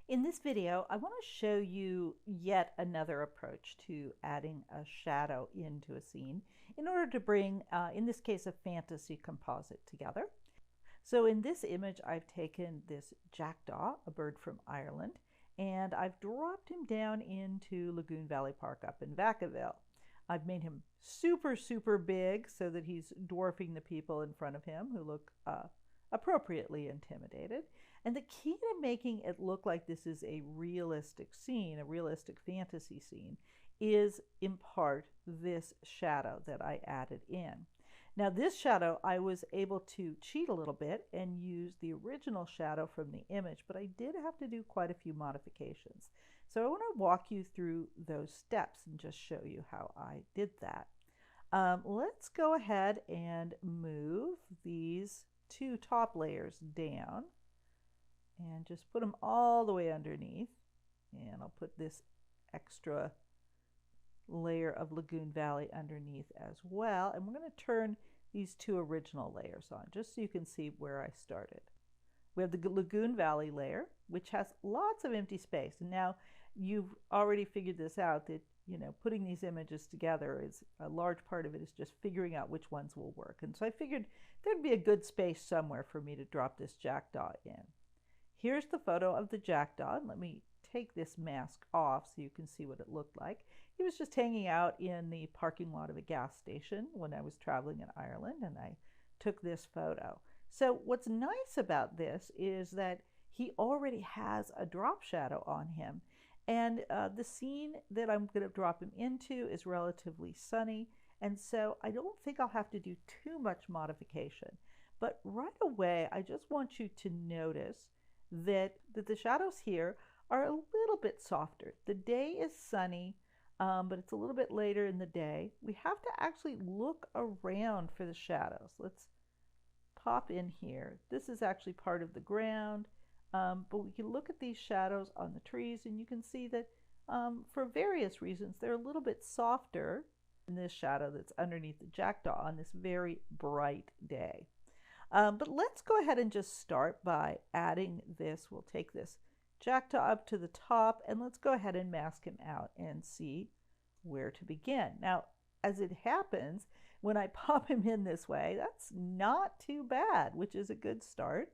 In this video, I want to show you yet another approach to adding a shadow into a scene in order to bring, in this case, a fantasy composite together. So in this image, I've taken this jackdaw, a bird from Ireland, and I've dropped him down into Lagoon Valley Park up in Vacaville. I've made him super, super big so that he's dwarfing the people in front of him who look appropriately intimidated. And the key to making it look like this is a realistic scene, a realistic fantasy scene, is in part this shadow that I added in. Now this shadow, I was able to cheat a little bit and use the original shadow from the image, but I did have to do quite a few modifications. So I want to walk you through those steps and just show you how I did that. Let's go ahead and move these two top layers down and just put them all the way underneath. And I'll put this extra layer of Lagoon Valley underneath as well. And we're going to turn these two original layers on just so you can see where I started. We have the Lagoon Valley layer, which has lots of empty space. And now you've already figured this out, that putting these images together is a large part of it is just figuring out which ones will work. And so I figured there'd be a good space somewhere for me to drop this jackdaw in. Here's the photo of the jackdaw. Let me take this mask off so you can see what it looked like. He was just hanging out in the parking lot of a gas station when I was traveling in Ireland, and I took this photo. So what's nice about this is that he already has a drop shadow on him. And the scene that I'm going to drop him into is relatively sunny, and so I don't think I'll have to do too much modification. But right away, I just want you to notice that the shadows here are a little bit softer. The day is sunny, but it's a little bit later in the day. We have to actually look around for the shadows. Let's pop in here. This is actually part of the ground. But we can look at these shadows on the trees, and you can see that for various reasons, they're a little bit softer than this shadow that's underneath the jackdaw on this very bright day. But let's go ahead and just start by adding this. We'll take this jackdaw up to the top, and let's go ahead and mask him out and see where to begin. Now, as it happens, when I pop him in this way, that's not too bad, which is a good start.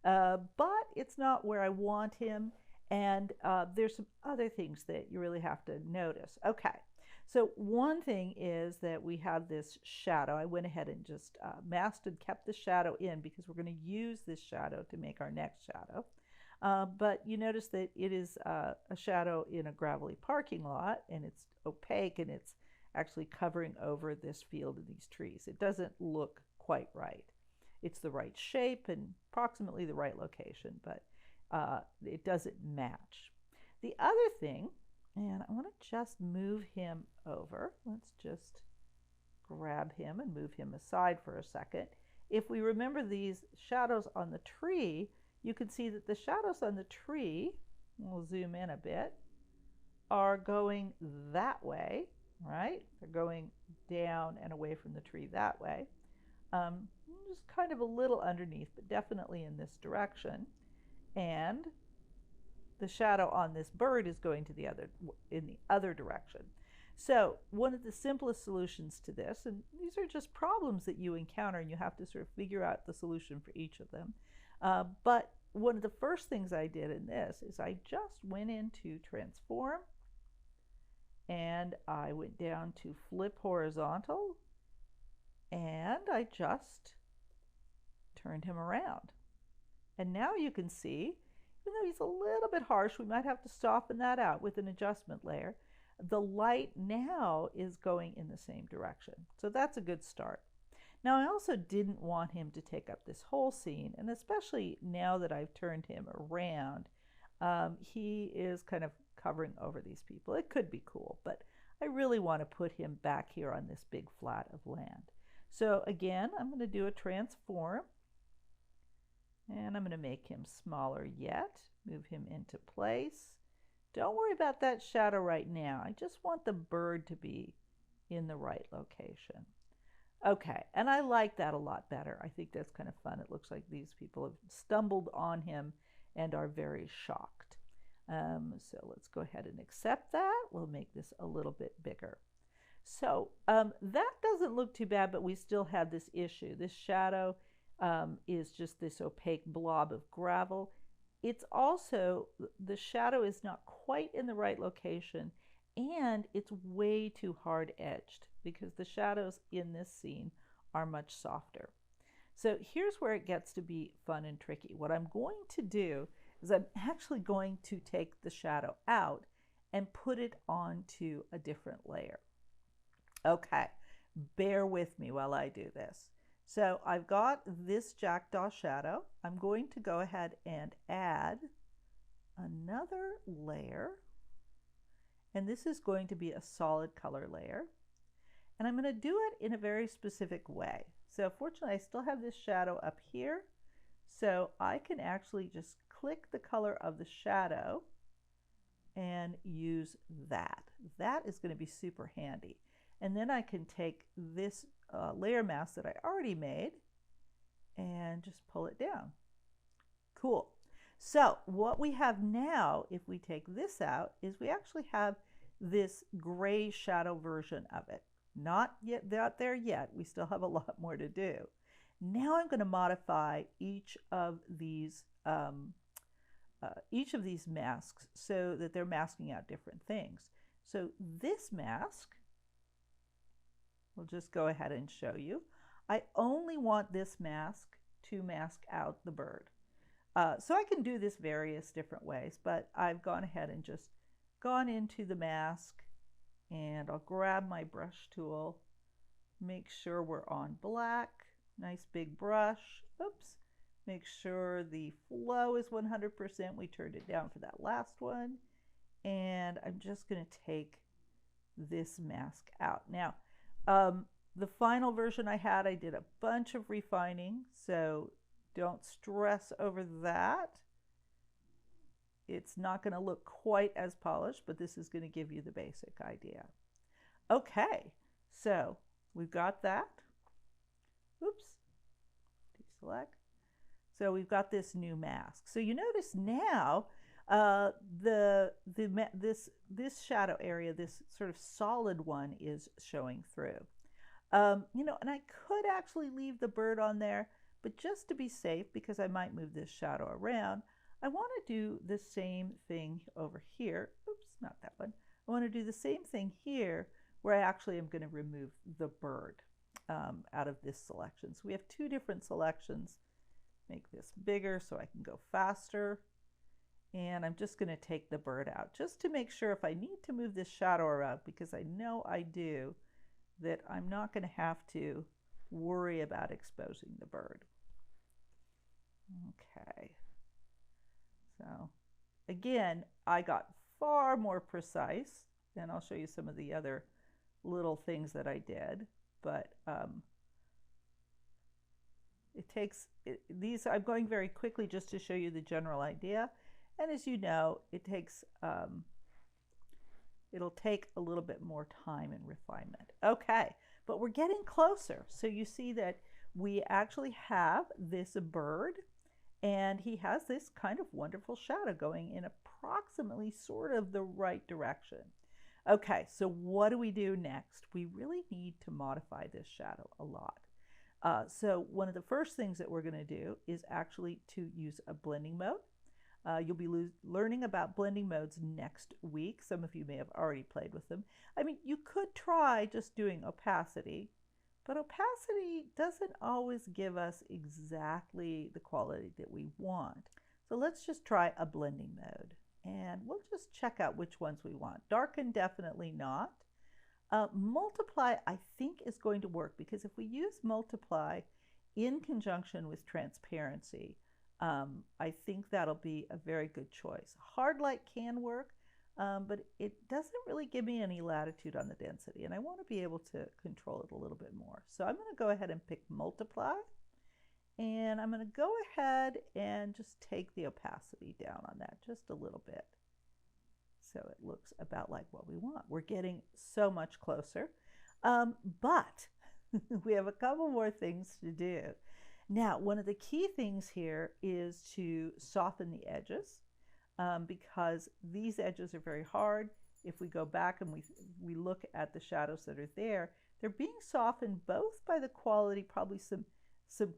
But it's not where I want him, and there's some other things that you really have to notice. Okay, so one thing is that we have this shadow. I went ahead and just masked and kept the shadow in because we're going to use this shadow to make our next shadow. But you notice that it is a shadow in a gravelly parking lot, and it's opaque, and it's actually covering over this field and these trees. It doesn't look quite right. It's the right shape and approximately the right location, but it doesn't match. The other thing, and I want to just move him over. Let's just grab him and move him aside for a second. If we remember these shadows on the tree, you can see that the shadows on the tree, we'll zoom in a bit, are going that way, right? They're going down and away from the tree that way. Just kind of a little underneath, but definitely in this direction. And the shadow on this bird is going to in the other direction. So one of the simplest solutions to this, and these are just problems that you encounter and you have to sort of figure out the solution for each of them. But one of the first things I did in this is I just went into transform, and I went down to flip horizontal, and I just turned him around. And now you can see, even though he's a little bit harsh, we might have to soften that out with an adjustment layer. The light now is going in the same direction. So that's a good start. Now, I also didn't want him to take up this whole scene, and especially now that I've turned him around, he is kind of covering over these people. It could be cool, but I really want to put him back here on this big flat of land. So again, I'm going to do a transform, and I'm going to make him smaller yet, move him into place. Don't worry about that shadow right now. I just want the bird to be in the right location. Okay, and I like that a lot better. I think that's kind of fun. It looks like these people have stumbled on him and are very shocked. So let's go ahead and accept that. We'll make this a little bit bigger. So that doesn't look too bad, but we still have this issue. This shadow is just this opaque blob of gravel. It's also, the shadow is not quite in the right location, and it's way too hard edged because the shadows in this scene are much softer. So here's where it gets to be fun and tricky. What I'm going to do is I'm actually going to take the shadow out and put it onto a different layer. Okay, bear with me while I do this. So I've got this jackdaw shadow. I'm going to go ahead and add another layer, and this is going to be a solid color layer. And I'm going to do it in a very specific way. So fortunately, I still have this shadow up here, so I can actually just click the color of the shadow and use that. That is going to be super handy. And then I can take this layer mask that I already made and just pull it down. Cool. So what we have now, if we take this out, is we actually have this gray shadow version of it. Not there yet. We still have a lot more to do. Now I'm going to modify each of these masks so that they're masking out different things. So this mask, we'll just go ahead and show you. I only want this mask to mask out the bird. So I can do this various different ways, but I've gone ahead and just gone into the mask, and I'll grab my brush tool, make sure we're on black, nice big brush. Oops, make sure the flow is 100%. We turned it down for that last one. And I'm just going to take this mask out. Now, the final version I had, I did a bunch of refining, so don't stress over that. It's not going to look quite as polished, but this is going to give you the basic idea. Okay, so we've got that. Oops, deselect. So we've got this new mask. So you notice now this shadow area, this sort of solid one, is showing through. You know, and I could actually leave the bird on there, but just to be safe, because I might move this shadow around, I want to do the same thing over here. Oops, not that one. I want to do the same thing here, where I actually am going to remove the bird out of this selection. So we have two different selections. Make this bigger so I can go faster. And I'm just going to take the bird out just to make sure if I need to move this shadow around, because I know I do, that I'm not going to have to worry about exposing the bird. Okay. So again, I got far more precise, and I'll show you some of the other little things that I did, but I'm going very quickly just to show you the general idea. And as you know, it'll take a little bit more time and refinement. Okay, but we're getting closer. So you see that we actually have this bird, and he has this kind of wonderful shadow going in approximately sort of the right direction. Okay, so what do we do next? We really need to modify this shadow a lot. So one of the first things that we're going to do is actually to use a blending mode. You'll be learning about blending modes next week. Some of you may have already played with them. I mean, you could try just doing opacity, but opacity doesn't always give us exactly the quality that we want. So let's just try a blending mode, and we'll just check out which ones we want. Darken, definitely not. Multiply, I think, is going to work, because if we use multiply in conjunction with transparency, I think that'll be a very good choice. Hard light can work, but it doesn't really give me any latitude on the density, and I want to be able to control it a little bit more. So I'm going to go ahead and pick multiply, and I'm going to go ahead and just take the opacity down on that just a little bit, so it looks about like what we want. We're getting so much closer, but we have a couple more things to do. Now, one of the key things here is to soften the edges. because these edges are very hard. If we go back and we look at the shadows that are there, they're being softened both by the quality, probably some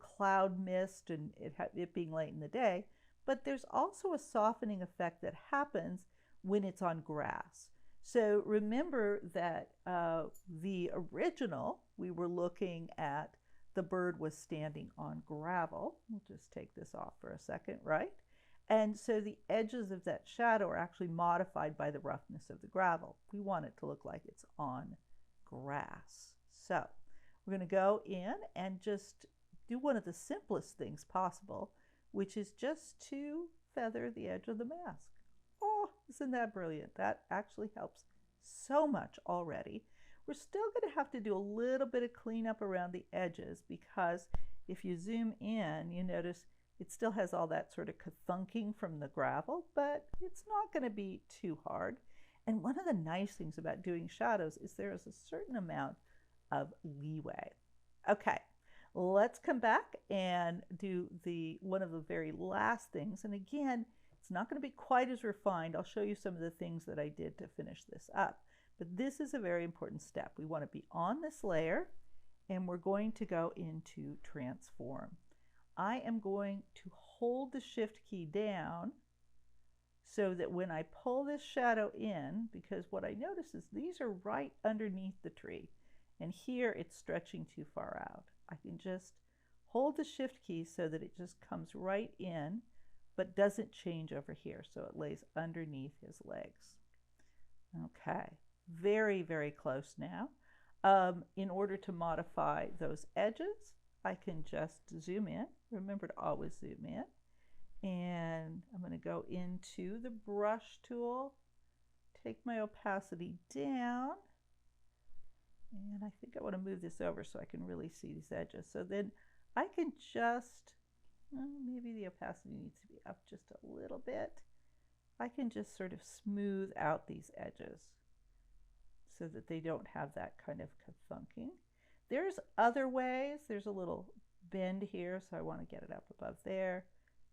cloud mist and it being late in the day, but there's also a softening effect that happens when it's on grass. So remember that the original, we were looking at the bird was standing on gravel. We'll just take this off for a second, right? And so the edges of that shadow are actually modified by the roughness of the gravel. We want it to look like it's on grass. So we're going to go in and just do one of the simplest things possible, which is just to feather the edge of the mask. Oh, isn't that brilliant? That actually helps so much already. We're still going to have to do a little bit of cleanup around the edges because if you zoom in, you notice it still has all that sort of kathunking from the gravel, but it's not going to be too hard. And one of the nice things about doing shadows is there is a certain amount of leeway. Okay, let's come back and do one of the very last things. And again, it's not going to be quite as refined. I'll show you some of the things that I did to finish this up. But this is a very important step. We want to be on this layer and we're going to go into transform. I am going to hold the shift key down so that when I pull this shadow in, because what I notice is these are right underneath the tree and here it's stretching too far out. I can just hold the shift key so that it just comes right in but doesn't change over here, so it lays underneath his legs. Okay, very, very close now. In order to modify those edges, I can just zoom in. Remember to always zoom in. And I'm going to go into the brush tool, take my opacity down, and I think I want to move this over so I can really see these edges. So then I can just, maybe the opacity needs to be up just a little bit. I can just sort of smooth out these edges so that they don't have that kind of kathunking. There's other ways. There's a little bend here, so I want to get it up above there.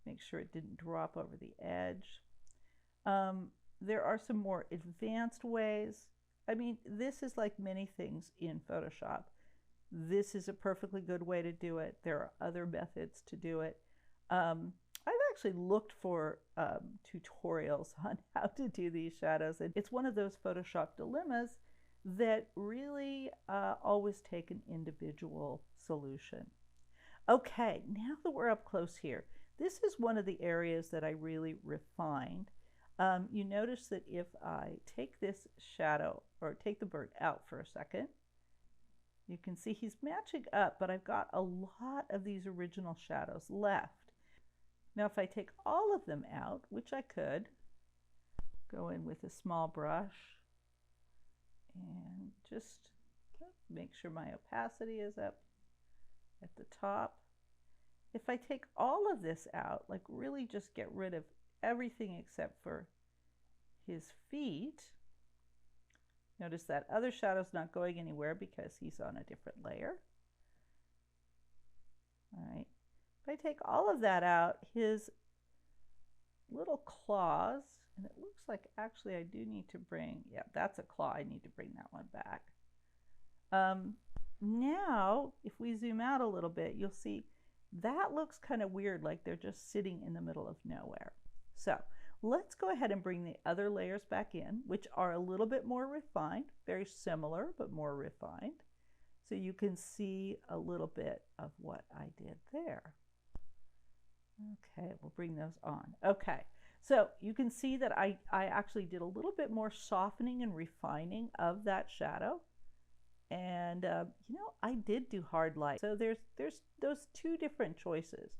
Make sure it didn't drop over the edge. There are some more advanced ways. I mean, this is like many things in Photoshop. This is a perfectly good way to do it. There are other methods to do it. I've actually looked for tutorials on how to do these shadows. And it's one of those Photoshop dilemmas that really always take an individual solution. Okay, now that we're up close here, this is one of the areas that I really refined. You notice that if I take this shadow, or take the bird out for a second, you can see he's matching up, but I've got a lot of these original shadows left. Now if I take all of them out, which I could, go in with a small brush and just make sure my opacity is up at the top. If I take all of this out, like really just get rid of everything except for his feet, notice that other shadow's not going anywhere because he's on a different layer. All right. If I take all of that out, his little claws, and it looks like actually I do need to bring, yeah, that's a claw. I need to bring that one back. Now, if we zoom out a little bit, you'll see that looks kind of weird, like they're just sitting in the middle of nowhere. So let's go ahead and bring the other layers back in, which are a little bit more refined, very similar, but more refined. So you can see a little bit of what I did there. Okay, we'll bring those on. Okay, so you can see that I actually did a little bit more softening and refining of that shadow. And, you know, I did do hard light. So there's those two different choices.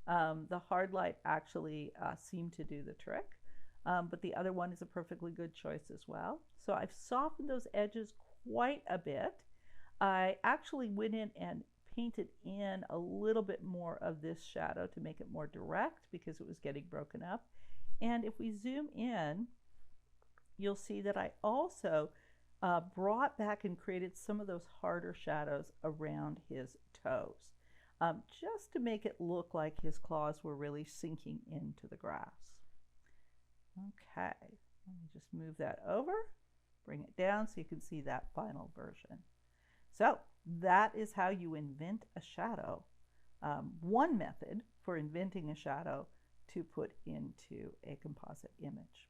The hard light actually seemed to do the trick, but the other one is a perfectly good choice as well. So I've softened those edges quite a bit. I actually went in and painted in a little bit more of this shadow to make it more direct because it was getting broken up. And if we zoom in, you'll see that I also brought back and created some of those harder shadows around his toes, just to make it look like his claws were really sinking into the grass. Okay, let me just move that over, bring it down so you can see that final version. So that is how you invent a shadow. One method for inventing a shadow to put into a composite image.